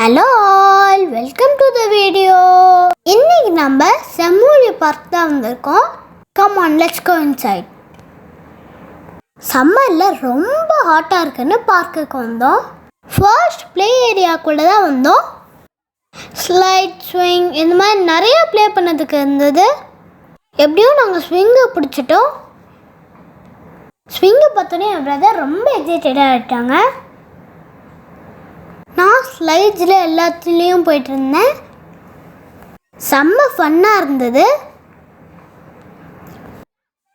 Hello all, welcome to the video. இன்னைக்கு நம்ம செம்மொழி பார்க் தான் வந்திருக்கோம். Come on, let's go inside. சம்மர்ல ரொம்ப ஹாட்டா இருக்குன்னு பார்க்குக்கு வந்தோம். ஃபர்ஸ்ட் ப்ளே ஏரியாக்குள்ள தான் வந்தோம். ஸ்லைட், ஸ்விங் இந்த மாதிரி நிறைய ப்ளே பண்ணதுக்கு இருந்தது. எப்படியோ நாங்கள் ஸ்விங்கை பிடிச்சிட்டோம். ஸ்விங்கை பார்த்தோன்னே என் பிரதர் ரொம்ப எக்ஸைட்டடாக ஆகிட்டாங்க. நான் ஸ்லைட்ஸில் எல்லாத்துலேயும் போயிட்டு இருந்தேன். செம்ம ஃபன்னாக இருந்தது.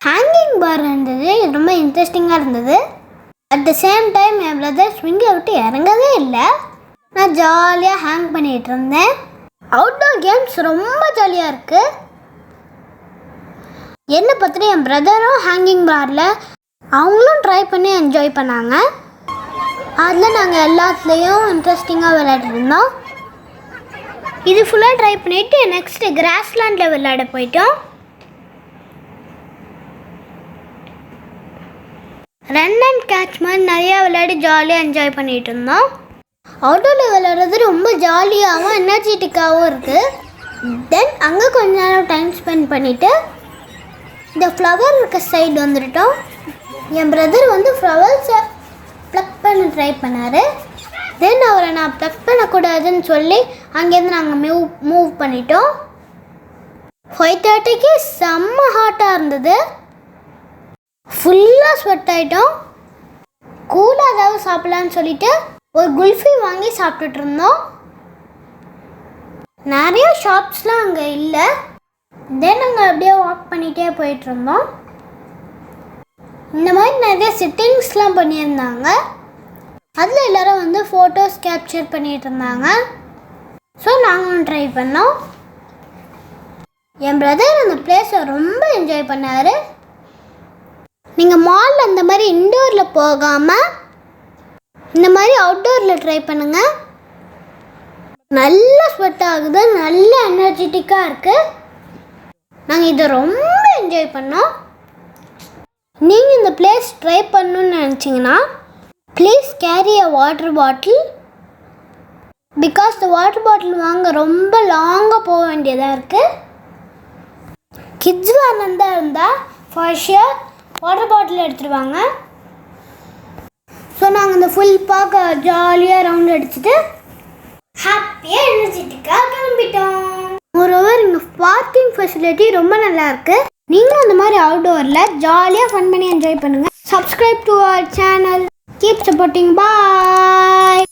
ஹேங்கிங் பார் இருந்தது, ரொம்ப இன்ட்ரெஸ்டிங்காக இருந்தது. அட் த சேம் டைம் என் பிரதர் ஸ்விங்கை விட்டு இறங்கவே இல்லை. நான் ஜாலியாக ஹேங் பண்ணிகிட்டு இருந்தேன். அவுட்டோர் கேம்ஸ் ரொம்ப ஜாலியாக இருக்குது. என்னை பார்த்துட்டு என் பிரதரும் ஹேங்கிங் பாரில் அவங்களும் ட்ரை பண்ணி என்ஜாய் பண்ணாங்க. அதில் நாங்கள் எல்லாத்துலேயும் இன்ட்ரெஸ்டிங்காக விளையாடிருந்தோம். இது ஃபுல்லாக ட்ரை பண்ணிவிட்டு நெக்ஸ்ட்டு கிராஸ்லேண்டில் விளையாட போயிட்டோம். ரன் அண்ட் கேட்ச் மாதிரி நிறையா விளையாடி ஜாலியாக என்ஜாய் பண்ணிகிட்டு இருந்தோம். அவுட்டோரில் விளையாடுறது ரொம்ப ஜாலியாகவும் எனர்ஜெட்டிக்காகவும் இருக்குது. தென் அங்கே கொஞ்ச நேரம் டைம் ஸ்பெண்ட் பண்ணிவிட்டு இந்த ஃப்ளவர் இருக்க சைடு வந்துட்டோம். என் பிரதர் வந்து ஃப்ளவர்ஸை ப்ளக் பண்ண ட்ரை பண்ணார். தென் அவரை நான் ப்ளக் பண்ணக்கூடாதுன்னு சொல்லி அங்கேருந்து நாங்கள் மூவ் பண்ணிட்டோம். 5:30க்கு செம்ம ஹாட்டாக இருந்தது. ஃபுல்லாக ஸ்வெட் ஆகிட்டோம். கூலாக ஏதாவது சாப்பிட்லான்னு சொல்லிட்டு ஒரு குல்ஃபி வாங்கி சாப்பிட்டுட்டு இருந்தோம். நிறைய ஷாப்ஸ்லாம் அங்கே இல்லை. தென் நாங்கள் அப்படியே வாக் பண்ணிகிட்டே போயிட்டுருந்தோம். இந்த மாதிரி நிறைய செட்டிங்ஸ்லாம் பண்ணியிருந்தாங்க. அதில் எல்லோரும் வந்து ஃபோட்டோஸ் கேப்சர் பண்ணிகிட்டு இருந்தாங்க. ஸோ நாங்களும் ட்ரை பண்ணோம். என் பிரதர் அந்த பிளேஸை ரொம்ப என்ஜாய் பண்ணார். நீங்கள் மாலில் அந்த மாதிரி இன்டோரில் போகாமல் இந்த மாதிரி அவுட்டோரில் ட்ரை பண்ணுங்கள். நல்ல ஸ்வெட் ஆகுது, நல்ல எனர்ஜெட்டிக்காக இருக்குது. நாங்கள் இதை ரொம்ப என்ஜாய் பண்ணோம். நீங்கள் இந்த பிளேஸ் ட்ரை பண்ணணுன்னு நினச்சிங்கன்னா please carry a water bottle. Because இந்த வாட்டர் பாட்டில் வாங்க ரொம்ப லாங்காக போக வேண்டியதாக இருக்குது. கிட்ஸ் வேணுந்தான் இருந்தால் ஃபார் ஷியர் வாட்டர் பாட்டில் எடுத்துடுவாங்க. ஸோ நாங்கள் இந்த ஃபுல் பார்க்க ஜாலியாக ரவுண்ட் அடிச்சுட்டு ஹாப்பியாக எனர்ஜெட்டிக்காக கிளம்பிட்டோம். மோரோவர் இங்கே பார்க்கிங் ஃபெசிலிட்டி ரொம்ப நல்லாயிருக்கு. நீங்களும் அந்த மாதிரி அவுட்டோரில் ஜாலியாக ஃபன் பண்ணி என்ஜாய் பண்ணுங்கள். Subscribe to our channel. Keep supporting. Bye.